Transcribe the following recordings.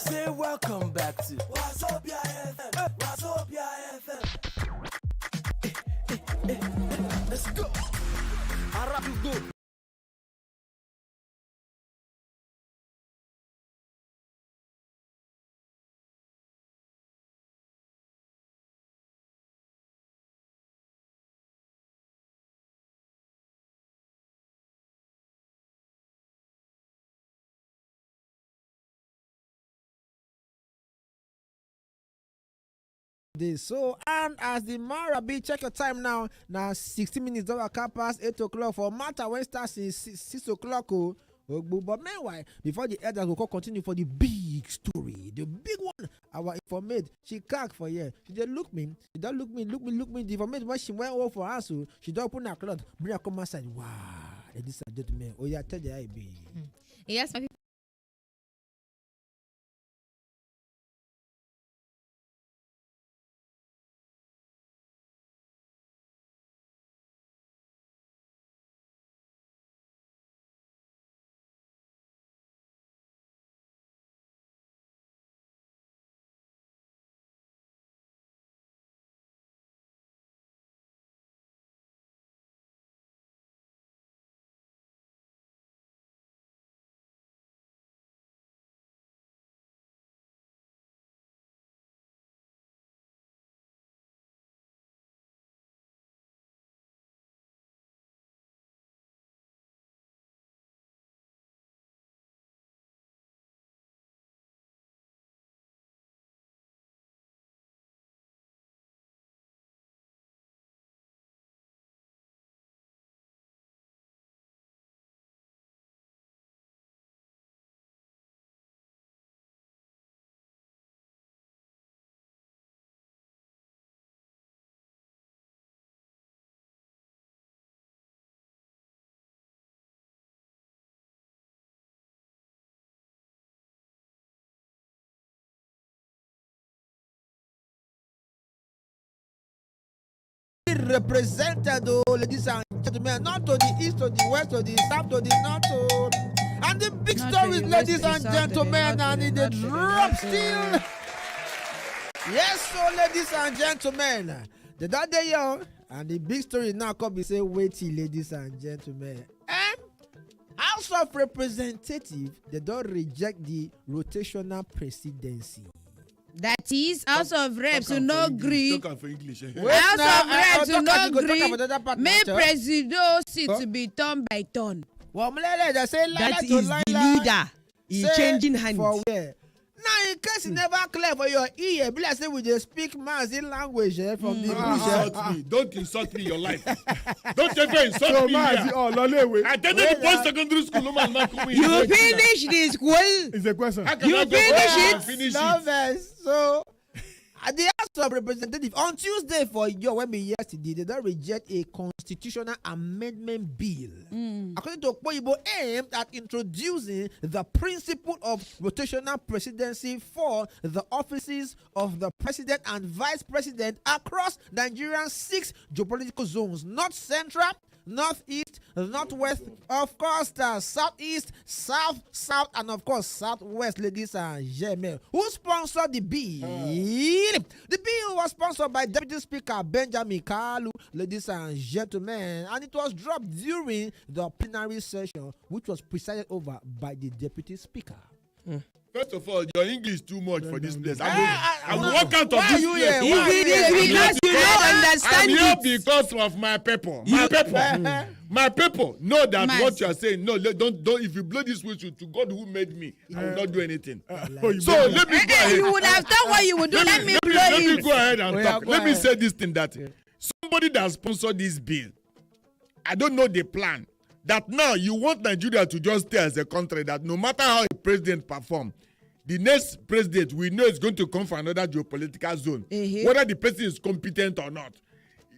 say welcome back to Wazobia FM. Wazobia FM. Let's go. Arabic go. So, and as the Marabi, check your time now. Now, 60 minutes, dollar past 8 o'clock for Mata when starts 6 o'clock. But meanwhile, before the elders will continue for the big story, the big one, our informant, she can't for you. She just look me. She don't look me. The informant, when she went over for us, she don't open her cloth, bring her come outside. Wow, ladies and gentlemen. Oh, yeah, tell the IB. Yes, my people. Represented, ladies and gentlemen, not to the east, to the west, to the south, to the north, and the big stories, ladies and gentlemen, and in the drop still. Yes, so ladies and gentlemen, the that day young, and the big story now come be say, wait till, ladies and gentlemen, House of Representatives, they don't reject the rotational presidency. That is House of Reps will not agree. Talk for English. House of Reps will not agree. May presidency to be turn by turn. That is the leader. He's changing hands. For where? Now, in case it never clear for your ear, be like say we just speak Mazi language from the bush. Don't insult me in your life. Don't ever insult me. I attended the post-secondary school. You finish the school. It's a question. You finish it. So, at the House of Representatives, on Tuesday for your women yesterday, they don't reject a constitutional amendment bill. According to Okpoyibo, aimed at introducing the principle of rotational presidency for the offices of the president and vice president across Nigeria's 6 geopolitical zones: North Central, Northeast, Northwest, of course, the Southeast, South, and of course, Southwest, ladies and gentlemen. Who sponsored the bill? The bill was sponsored by Deputy Speaker Benjamin Kalu, ladies and gentlemen, and it was dropped during the plenary session, which was presided over by the Deputy Speaker. First of all, your English is too much for this place. I will walk out of this place. It is because you don't understand I'm it. here because of my people. My people know that what you are saying. No, don't. If you blow this whistle to God who made me, I will not do anything. So let me go ahead. You would have done what you would do. Let me go ahead and talk. Let me say this thing that somebody that sponsored this bill, I don't know the plan. That now you want Nigeria to just stay as a country that no matter how a president performs, the next president we know is going to come from another geopolitical zone. Whether the president is competent or not,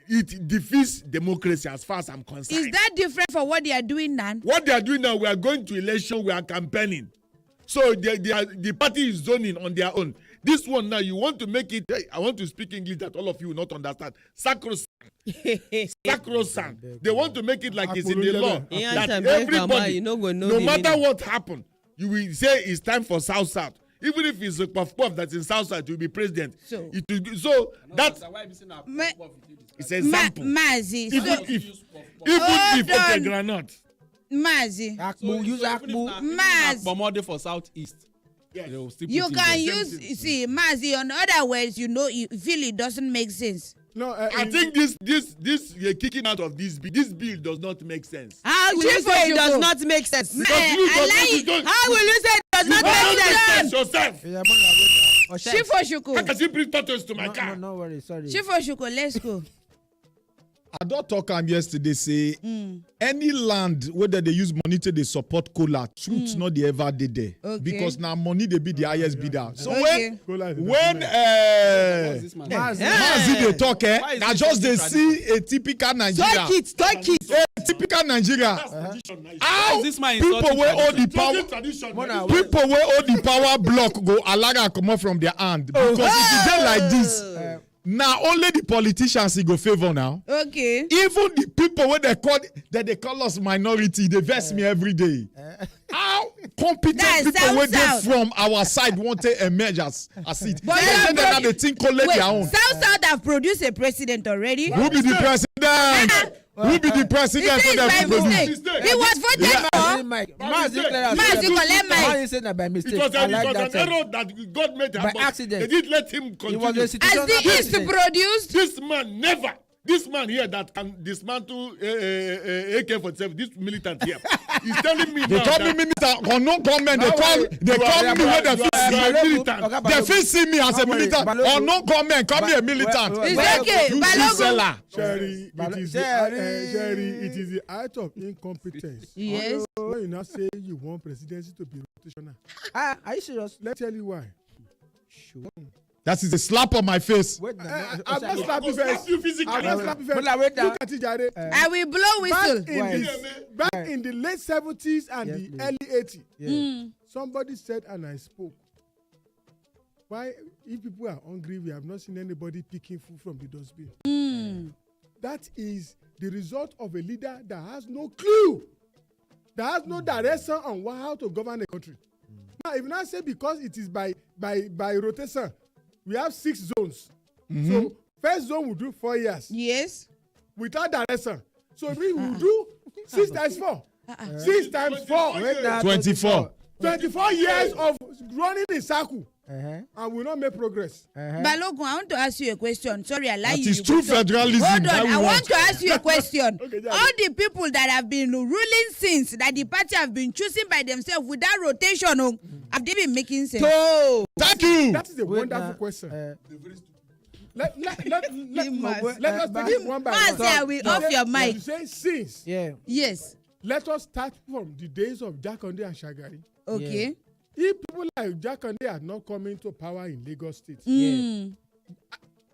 it defeats democracy as far as I'm concerned. Is that different from what they are doing now? What they are doing now, we are going to election, we are campaigning. So the party is zoning on their own. This one now, you want to make it, I want to speak English that all of you will not understand. Sacrosanct. Sacrosanct. They want to make it like it's in the law. That everybody, no matter what happened, you will say it's time for South-South. even if it's a puff that in Southside to be president. So It will be, so that's it's an example. Mazi. Even if okay, granite. Mazi. Akpu, use akpu. Mazi. for Southeast. Yes. You can use Mazi. On other words, you feel it doesn't make sense. No, I think this you're kicking out of this bill. This bill does not make sense. How will you say it does not make sense? I like How will you say it does not make sense? Yourself. Shifo Shuko. How can you bring tortoise to my car? No worry, sorry. Shifo Shuko, let's go. I don't talk yesterday say any land whether they use money to they support cola, truth not they ever did there. Okay. Because now money they be the highest bidder. So Okay. when Mazi they talk now just they see a typical Nigeria. Talk it. A typical Nigeria. How this man people will hold the power People people will hold the power block go alaga come out from their hand. Because if you dey like this, now only the politicians he go favor now. Okay. Even the people where they call us minority, they vex me every day. How competent That's people where they South. from our side want to emerge as it. But And then they think collect their own. South have produced a president already. Who be the president? Who be the president? It is by mistake. He was voted for. Mazi collect mic. How you say that by mistake? It was I like an that. error that God made By happen. accident. They didn't let him It was a continue. As situational the East president. produced. This man never. This man here that can dismantle AK-47, this militant here, he's telling me They now call that me minister or no government. They call me where they you are a militant. They feel see me as a militant or no government. Call me a militant. It's okay. You Balogun. seller. Sherry, it is the act of incompetence. Yes. When you now say you want presidency to be rotational, Are you serious? let's tell you why. That is a slap on my face. Wait, I'm not slapping Slap first. you physically. I'm not slapping first. Wait now. Look at it, Jare. I will blow whistle. Back in the late 70s and Yes, the please. early 80s, Yeah. somebody said and I spoke. Why, if people are hungry, we have not seen anybody picking food from the dustbin. That is the result of a leader that has no clue, that has no direction on how to govern a country. Now, if you now say because it is by rotation, we have 6 zones. So first zone will do 4 years Yes. without direction. So we will do 6 times 4. 6 times 4. Wait now. 24. 24 years of running in circle. And will not make progress. Balogun, I want to ask you a question. Sorry, I lie That you. is true federalism. Hold that on, we I want want. to ask you a question. Okay, yeah. All the people that have been ruling since that the party have been choosing by themselves without rotation, have they been making sense? Thank you. That is a wonderful question. Let us take it one by Man, say I one. will off your mic. You say since. Yeah. Yes. Let us start from the days of Jakande and Shagari. Okay. If people like Jakande are not coming to power in Lagos State,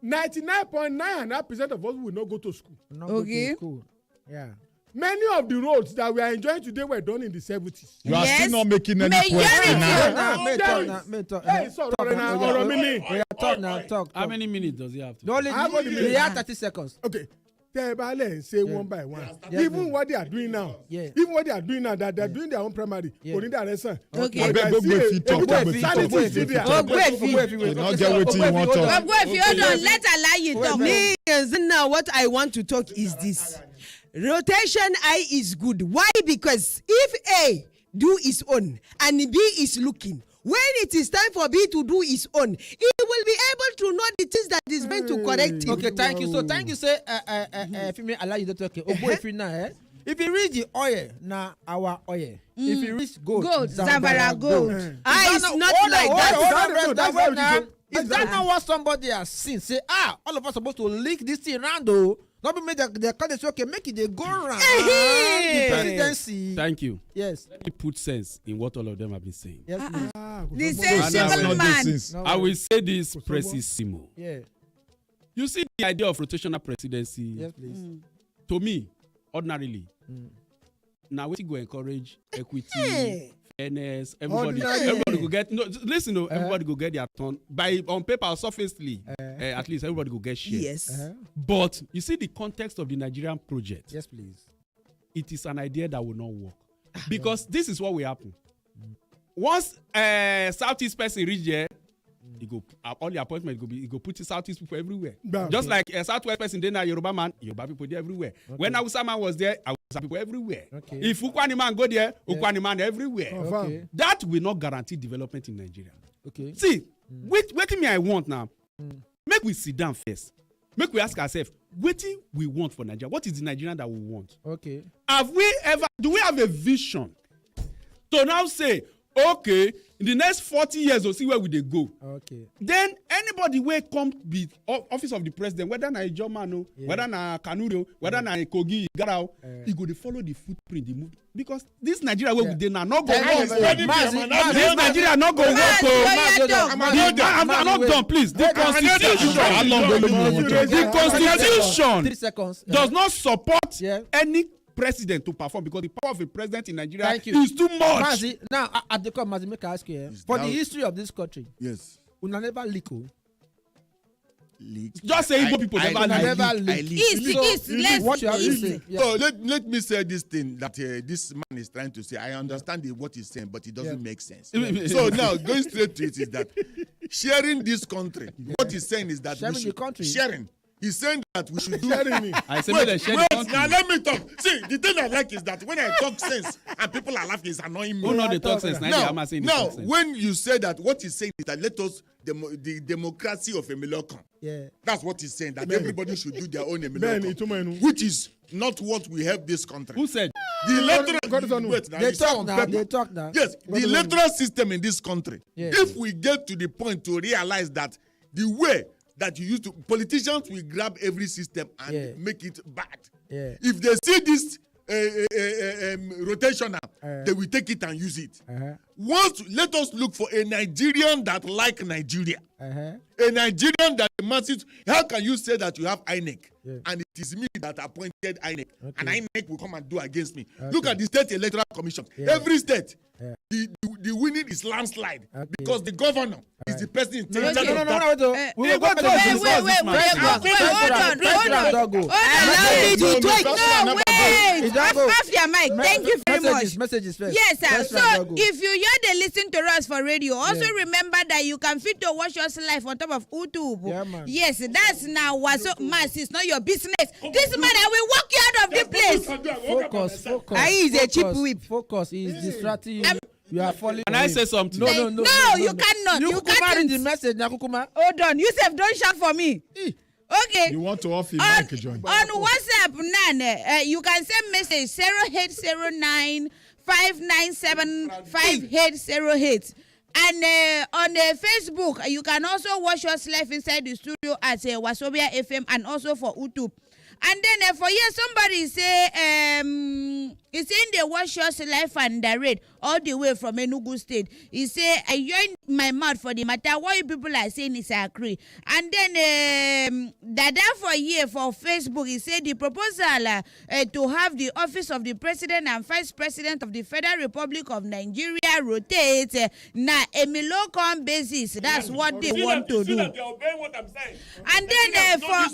99.9% of us will not go to school. Not Okay. go to school. Yeah. Many of the roads that we are enjoying today were done in the 70s. You are Yes. still not making any Majority. question now. Hey, sorry, now, Oromili. Talk. How many minutes does he have to? Only How many minutes? they have 30 seconds. Okay. Tell everybody say one by one. Yeah. Even what they are doing now. Yeah. Even what they are doing now, that they're doing their own primary. Yeah. Only direction. Okay. I beg, go if you talk, Sanity go if you is talk. still there. You not get wetin you want to talk. Go if you hold on, let allow you talk. Me, now what I want to talk is this. Rotation I is good. Why? Because if A do his own and B is looking, when it is time for B to do his own, he will be able to know the things that is meant to correct it. Okay, thank you. So thank you. Say, if you may allow you to talk. If you now, if you reach the oil, now our oil. If you reach gold, Zamfara gold. I is not like that. Is that not what somebody has seen? Say, all of us supposed to link this thing around though. Not be made the country say, okay, make it they go around the presidency. Thank you. Yes. Let me put sense in what all of them have been saying. Yes, please. The And sensible man. I will say this precisely. Yeah. You see the idea of rotational presidency, Yes, please. to me, ordinarily, now we go encourage equity, fairness, everybody go get, everybody go get their turn. By on paper, surfacely, at least everybody go get share. Yes. But you see the context of the Nigerian project, Yes, please. it is an idea that will not work. Because this is what will happen. once Southeast person reach there, he go all the appointment he go put Southeast people everywhere. Just like a Southwest person, then a Yoruba man, Yoruba people there everywhere. When Hausa man was there, Hausa people everywhere. If Ukwani man go there, Ukwani man everywhere. That will not guarantee development in Nigeria. See, wait me I want now. Make we sit down first. Make we ask ourselves, what we want for Nigeria? What is the Nigerian that we want? Do we have a vision to now say, okay, in the next 40 years, we'll see where we they go. Then anybody will come be office of the president, whether na a German, whether na Kanuro, whether na a Kogi, Garao, he go to follow the footprint, the move. Because this Nigeria where we dey now not go work. This Nigeria not go work. I'm not done, please. The Constitution does not support any president to perform because the power of a president in Nigeria is too much. Mazi, now at the come, Mazi, make I ask you, for the history of this country, yes, we never leak. Just say Igbo people never leak. So let me say this thing that this man is trying to say. I understand what he's saying, but it doesn't make sense. So now going straight to it is that sharing this country. What he's saying is that sharing the country. Sharing. He's saying that we should do I say wait, now let me talk. See, the thing I like is that when I talk sense and people are laughing, it's annoying me. Who know the talk sense? Now, when you say that, what he's saying is that let us the democracy of Emilokan. That's what he's saying, that everybody should do their own Emilokan, which is not what we have this country. Who said? The electoral they talk now. Yes, the electoral system in this country. If we get to the point to realize that the way that you used to, politicians will grab every system and make it bad. If they see this rotational, they will take it and use it. Let us look for a Nigerian that like Nigeria. A Nigerian that the masses. How can you say that you have INEC and it is me that appointed INEC and INEC will come and do against me? Look at the State Electoral Commission. Every state, the winning is landslide because the governor is the person in charge of that. Off your mic. Thank you very much. Messages first. Yes, sir. So if you hear they listen to us for radio, also remember that you can fit to watch us live on top of YouTube. Yes, that's now what's up, mass. It's not your business. This man, I will walk you out of the place. Focus. I is a cheap whip. Focus. He is distracting you. You are falling. Can I say something? No, you cannot. You can't read the message, Nakukuma. Hold on. You say don't shout for me. Okay. You want to off your mic, John? On WhatsApp, you can send message 0809 597 5808. And on Facebook, you can also watch us live inside the studio at Wasobia FM and also for YouTube. And then for here, somebody say, it's in the watch us live and direct all the way from Enugu State. He say, I join my mouth for the matter. What you people are saying is agree. And then Dada for here for Facebook, he said the proposal to have the office of the president and vice president of the Federal Republic of Nigeria rotate na Emilokan basis. That's what they want to do. And then for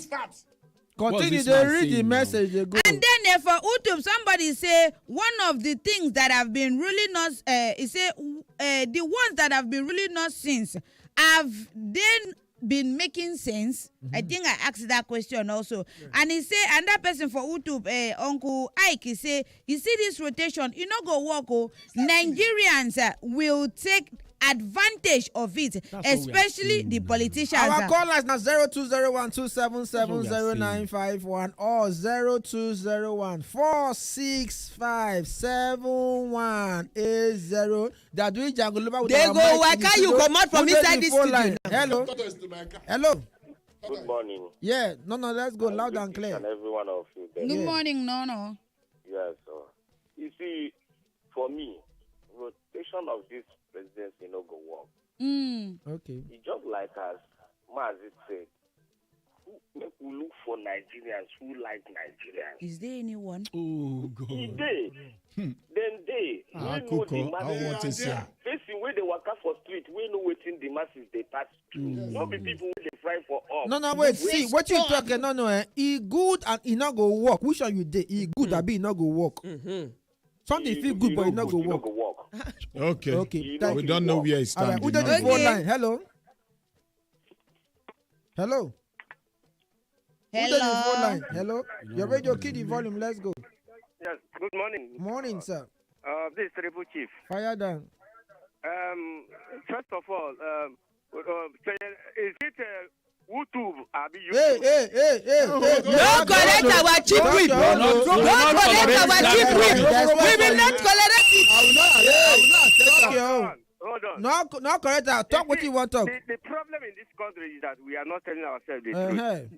continue to read the message. And then for YouTube, somebody say one of the things that have been really not, he say the ones that have been really not since have then been making sense. I think I asked that question also. And he say another person for YouTube, Uncle Ike, he say you see this rotation, you know go work. Nigerians will take advantage of it, especially the politicians. Our call line is now 020127700951 or 0201-465-7180. That we jangle over with they go waka you come out from inside this studio. Hello. Good morning. Yeah, no, let's go loud and clear. And every one of you. Good morning, no. Yes, sir. You see, for me, rotation of this presidency no go work. Okay. It's just like as Mazi said, make we look for Nigerians who like Nigerians. Is there anyone? Oh God. If they, then they. We know the masses. Facing where they walk out for street, we know waiting the masses they pass through. Not be people who they fry for up. No, wait. See what you talking? No. He good and he not go work. Which one you did? He good, I be not go work. Something feel good, but he not go work. Okay. Okay. We don't know where it's All right. standing. Who did the Okay. phone line? Hello. Hello. Who did the phone Hello. line? Hello. Your radio kid the volume. Let's go. Yes, good morning. Morning, sir. This is Triple Chief. Fire down. First of all, is it YouTube? Hey. Don't collect our cheap whip. Don't collect our cheap whip. We will not collect it. I will not accept your Hold on. No, correct. Talk what you want to talk. The problem in this country is that we are not telling ourselves the truth.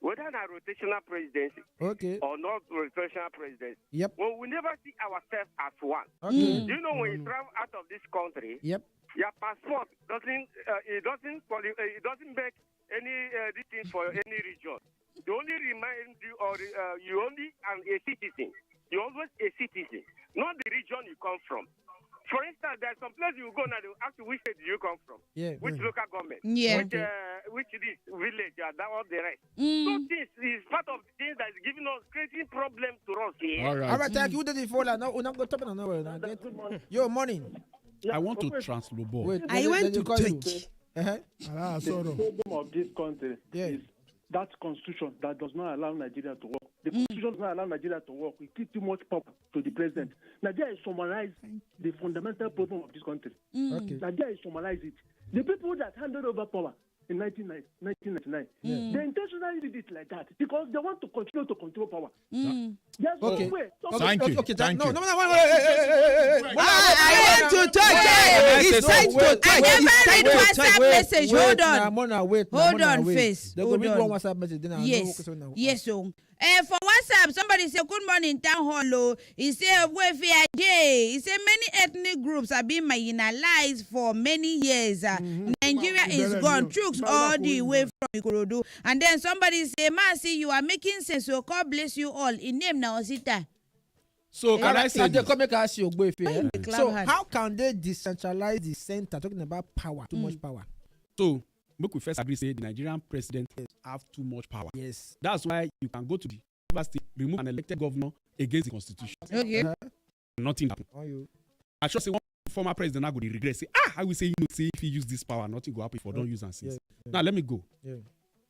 Whether a rotational presidency Okay. or not rotational presidency, Yep. well, we never see ourselves as one. Okay. You know, when you travel out of this country, Yep. your passport doesn't make any this thing for any region. They only remind you, or you only a citizen. You're always a citizen, not the region you come from. For instance, there's some place you go now, they will ask you which state do you come from, which local government, which this village, that all the rest. So this is part of the things that is giving us, creating problems to us here. All right. Thank you. Who did the phone line? No, we're not going to talk about it. Yo, morning. I want to translobor. Wait, I want to talk. Sorrow. The problem of this country Yes. is that constitution that does not allow Nigeria to work. The constitution does not allow Nigeria to work. We give too much power to the president. Nigeria is summarized the fundamental problem of this country. Okay. Nigeria is summarized it. The people that handed over power in 1999, they intentionally did it like that because they want to continue to control power. Yes, Okay. Thank you. Okay. Thank you. No, wait. I want to talk. It's time to talk. I never read WhatsApp message. Hold on. Hold on, face. They go Hold read on. one WhatsApp message. Then Yes, so. For WhatsApp, somebody say good morning, town hall. He said, welfare day. He said many ethnic groups have been marginalized for many years. Nigeria is gone. Trooks all the way from Ikorodu. And then somebody say, Mercy, you are making sense. So God bless you all. In name now, Sita. So can I say this? So how can they decentralize the center? Talking about power, too much power. So make we first agree say the Nigerian president have too much power. Yes. That's why you can go to the university, remove an elected governor against the constitution. Okay. Nothing happen. I sure say one former president now go dey regret say, I will say say if he use this power, nothing go happen if I don't use and since. Now let me go.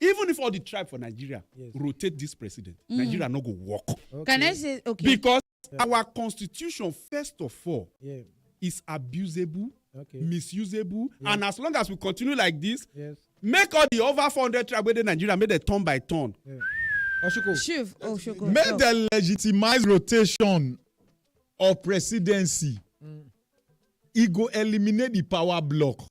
Even if all the tribe for Nigeria rotate this president, Nigeria no go work. Can I say okay? Because our constitution, first of all, is abusable, misusable, and as long as we continue like this, make all the over 400 tribes within Nigeria, make them turn by turn. Chief, Make the legitimized rotation of presidency. It go eliminate the power block.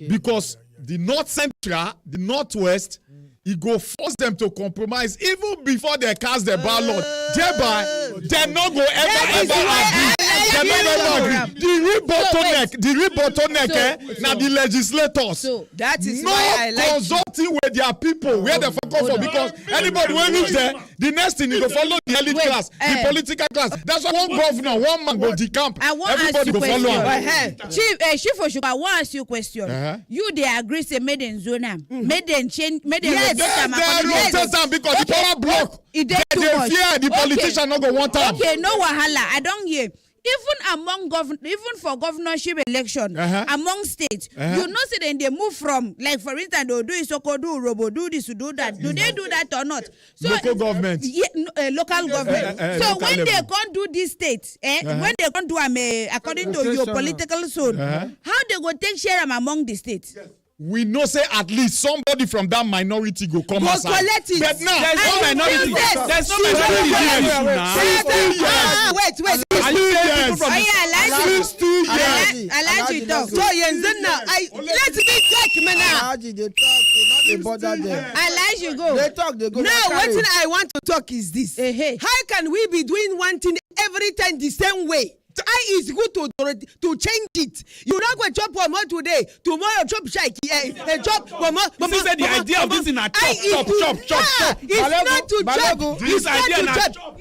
Because the North Central, the Northwest, it go force them to compromise even before they cast the ballot. Thereby, they no go ever agree. They no ever agree. The real bottleneck, now the legislators. So that is no why I like consulting with their people where they focus on, because anybody when reach there, the next thing you go follow the elite class, the political class. That's why one governor, one man go decamp. Everybody go follow him. Chief Oshuka, I want to ask you a question. You they agree say made in zona, made them change, made them rotate them because the power block. They fear the politician not go want time. Okay, no wahala. I don't hear. Even for governorship election, among states, you know, say then they move from, like for instance, they'll do Isoko, do Robo, do this, do that. Do they do that or not? So local government. Local government. So when they can't do this state, when they can't do according to your political zone, how they go take share among the states? We know say at least somebody from that minority go come outside. Collect it. But now, there's no minority. There's no minority now. Wait. Allow you talk. So let me talk, man. Allow you go. They talk. Now, what thing I want to talk is this. How can we be doing one thing every time the same way? It's good to change it. You're not going to chop one more today. Tomorrow chop shake. Chop one more. This is the idea of this in a chop. It's not to chop. This idea na chop.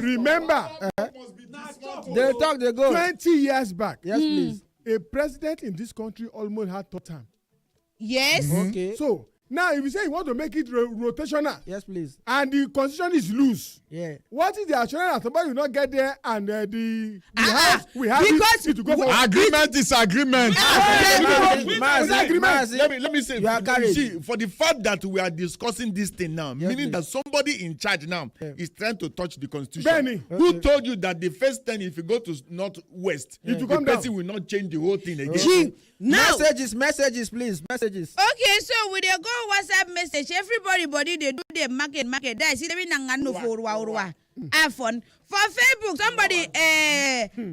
Remember. They talk. They go. 20 years back. Yes, please. A president in this country almost had third term. Yes. Okay. So Now, if you say you want to make it rotational, Yes, please. and the constitution is loose, Yeah. what is the assurance that somebody will not get there and the house we have because it to go for? Agreement is agreement. Let me say, You are carried. see, for the fact that we are discussing this thing now, Yes, meaning please. that somebody in charge now is trying to touch the constitution. Benny. Who Okay. told you that the first time if you go to northwest, It will the come down. person will not change the whole thing again? Okay. Now, Messages, please. Messages. Okay, so we dey go WhatsApp message. Everybody they do the market. That is every nangano for urwa. iPhone for Facebook.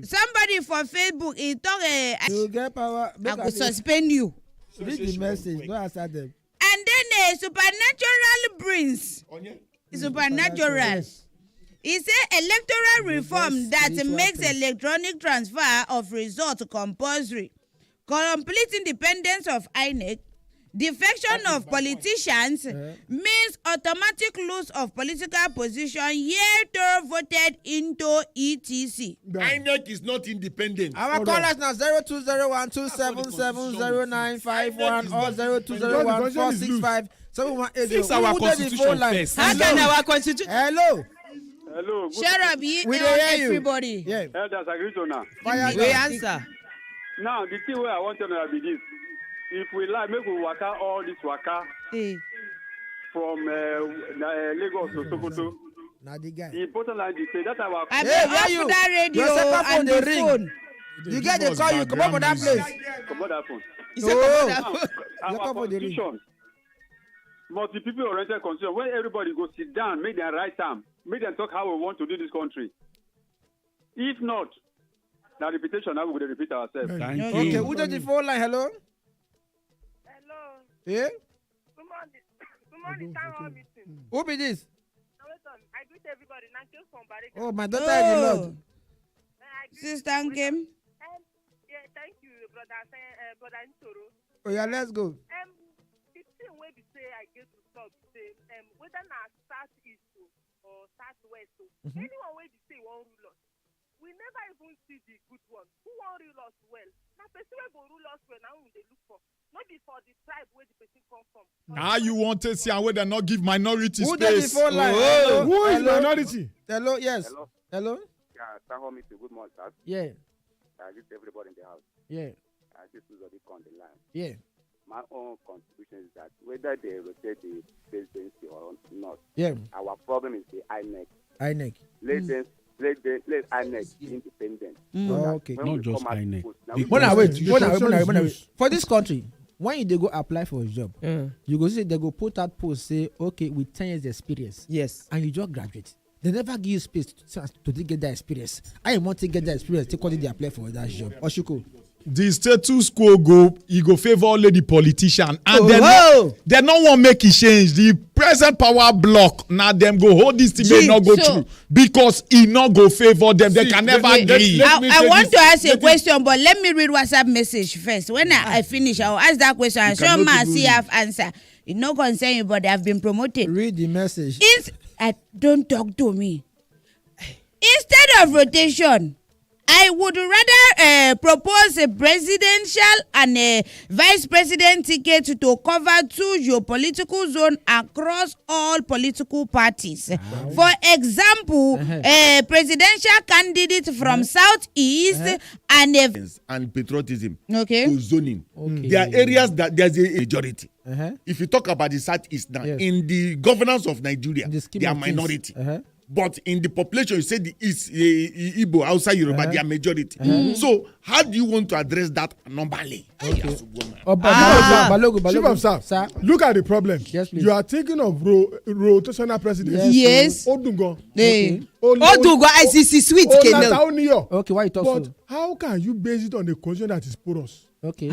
Somebody for Facebook he talk. You get power. I will suspend you. Read the message. Don't answer them. And then supernatural brings. Supernatural. He say electoral reform that spiritual makes things. electronic transfer of results compulsory, complete independence of INEC, defection of politicians means automatic loss of political position yet voted into ETC. INEC is not independent. Our callers now 0201277095 or 0201465718. Fix our constitution first. how can our constitution? Hello. Hello. Shut up, We dey hear you. everybody. Yeah. Elders agree to now. Fire We down. answer. Now, the thing where I want to know be this. If we like, make we waka all this waka Eh. from Lagos to Sokoto. Now the guy. The bottom line is say that our I Hey, been where off you? that radio Your second phone and dey the ring. phone. You get the call, you come up for that place. come on that phone. He said, Oh. "Come on, Your Our couple dey ring. constitution, multi-people oriented constitution, when everybody go sit down, make them right time, make them talk how we want to do this country. If not, now reputation, now we will repeat ourselves. Thank Okay, you. who does the phone line? Hello? Hello. Yeah? Good morning. Good morning, town hall meeting. Who be this? Now, wait on. I greet everybody. Now, just from Barika. Oh, my daughter is the Lord. I greet Sister Nkem. Yeah, thank you, brother. Brother Ntoro. Oh, yeah, let's go. The thing where we say I get to stop, say, whether now southeast or southwest, anyone where we say won't rule us. We never even see the good one. Who won't rule us well? Now, person where go rule us well, now we dey look for. Not before the tribe where the person come from. How you want to see and whether not give minority Who does the space? phone line? Oh. Who is Hello? minority? Hello, yes. Hello. Hello? Yeah, town hall meeting, good morning, sir. Yeah, I greet everybody in the house. yeah, I just use the on the line. yeah. My own contribution is that whether they rotate the presidency or not, Yeah, our problem is the INEC. INEC. Let INEC be independent. Oh, okay. When Not we just come out with INEC. vote, now we When I go- wait, The when I constitution is wait. For this country, when you dey go apply for a job, you go see they go put out post say, okay, with 10 years experience, Yes. and you just graduate. They never give you space to get that experience. I want to get that experience. Take what they apply for that job. Oshuko. The status quo go favor only the politician and Oh, they no want make it change. The present power block now them go hold this thing may not go so- through because it not go favor them. They See, can never let- agree. let me I say want this. to ask a Let me- question, but let me read WhatsApp message first. When I finish, I'll ask that question. And cannot sure, man, do see, it. have answer. It no concern you, but I've been promoted. read the message. Don't talk to me. Instead of rotation, I would rather propose a presidential and a vice president ticket to cover 2 geopolitical zones across all political parties. For example, a presidential candidate from Southeast and a And patriotism. okay. To zoning. Okay. There are areas that there's a majority. Uh-huh. If you talk about the Southeast now, Yes. in the governance of Nigeria, In the scheme they are of things. minority. Uh-huh. But in the population, you say the East, Igbo, outside Yoruba, they are majority. So how do you want to address that normally? Oh, Balogun, Chief of Staff, Sir. look at the problem. Yes, please. You are thinking of rotational presidency. Yes. Odungo. Hey. Odugo ICC sweet Olata kenu. Oniyo. Okay, why you talk But so? how can you base it on a constitution that is porous? Okay.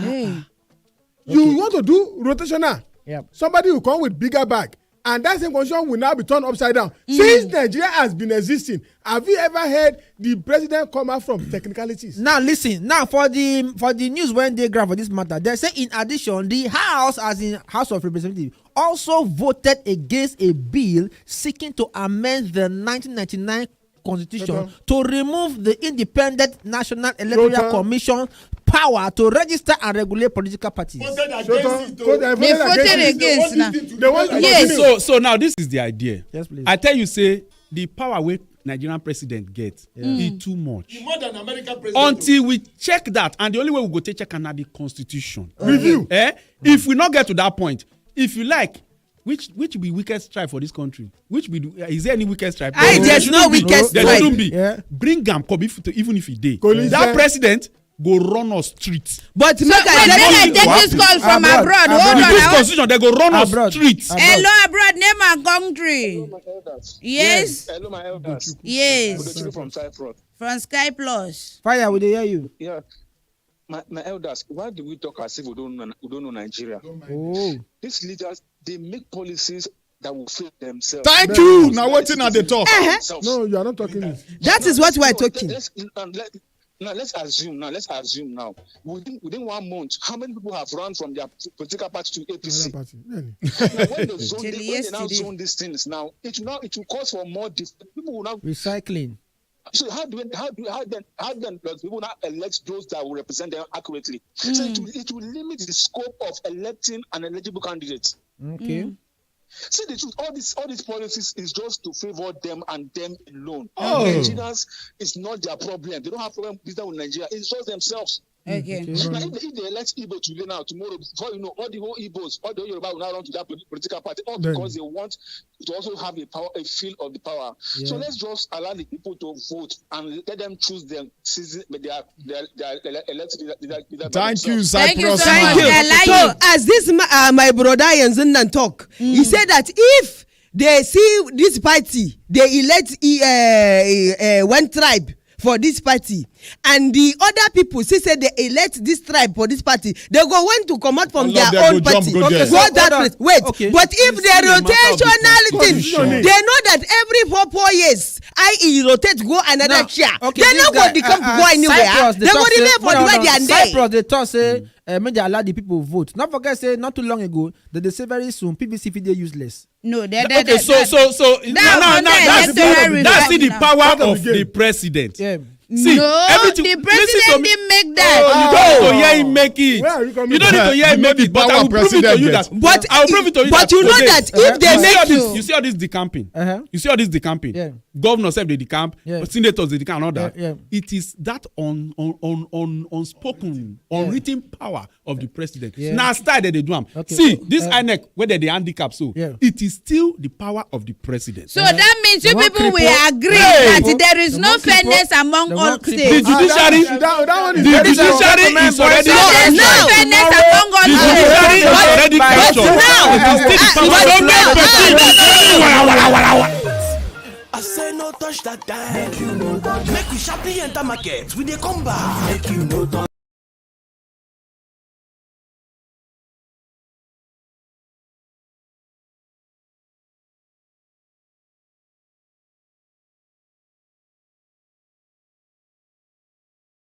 You want to do rotational. Yeah. Somebody will come with bigger bag. And that same constitution will now be turned upside down. Since Nigeria has been existing, have you ever heard the president come out from technicalities? Now listen. Now for the news when they grab for this matter, they say in addition, the House, as in House of Representatives, also voted against a bill seeking to amend the 1999 constitution to remove the Independent National Electoral Commission power to register and regulate political parties. They voted against now. Yes. So now this is the idea. Yes, please. I tell you, say the power wey Nigerian president get is too much. More than American president. Until we check that, and the only way we go take check na the constitution. Review. If we not get to that point, if you like, which be weakest tribe for this country? Is there any weakest tribe? There's no weakest tribe. There shouldn't be. Yeah. Bring them, even if he dey. Collision. That president go run us streets. But So when I take this call from abroad, hold With this on. constitution, they go run us streets. Hello, abroad, name and country. Yes. Hello, my elders. Yes. From Cyprus. From Sky Plus. Fire, we dey hear you. Yeah. My elders, why do we talk as if we don't know Nigeria? Oh. These leaders, they make policies that will fit themselves. Thank you. Now waiting at the talk. No, you are not talking it. That is what we are talking. Let's assume now. Within 1 month, how many people have run from their political party to APC? Another party. Really? Now, when they now zone these things now, it will cause for more people will now Recycling. So how then does people now elect those that will represent them accurately? So it will limit the scope of electing an eligible candidate. Okay. See the truth, all these policies is just to favor them and them alone. Oh. Nigerians is not their problem. They don't have problem with Nigeria. It's just themselves. Okay. Now, if they elect Igbo today now, tomorrow, before you know, all the whole Igbos, all the whole Yoruba will now run to that political party, all because they want to also have a feel of the power. Yeah. So let's just allow the people to vote and let them choose their elected leader. Thank you, Thank you Cyprus. so much. So as this my brother Yanzundan talk, he said that if they see this party, they elect one tribe for this party, and the other people say they elect this tribe for this party, they go want to come out from their own party. Go that place. Wait, but if the rotational thing, they know that every 4 years, I rotate go another chair. They no go become go anywhere. They go remain for the way they are there. Cyprus, they talk say, may they allow the people vote. Not forget, say not too long ago that they say very soon PVC video useless. No, So now that's the power of the president. Yeah. See, the president didn't make that. You don't need to hear him make it. Where are you coming You don't need to hear him make it. But I will prove it to you that. But I will prove it to you but you know that if they make you see all this decamping. You see all this decamping. Yeah. Governors say they decamp, senators they decamp, and all that. Yeah. It is that unspoken, unwritten power of the president. Yeah. Now style that they do them. Okay. See this INEC whether they handicap so. Yeah. It is still the power of the president. So that means you one people will cripple- agree Hey! that there is no fairness among the all one cripple- states. The judiciary, That one is the very judiciary is already. So there is no now- fairness among all The states. judiciary is already captured. now- It is still the power. Don't make person. I say no touch that time. Make you no touch. Make we sharply enter market. We dey come back. Make you no touch.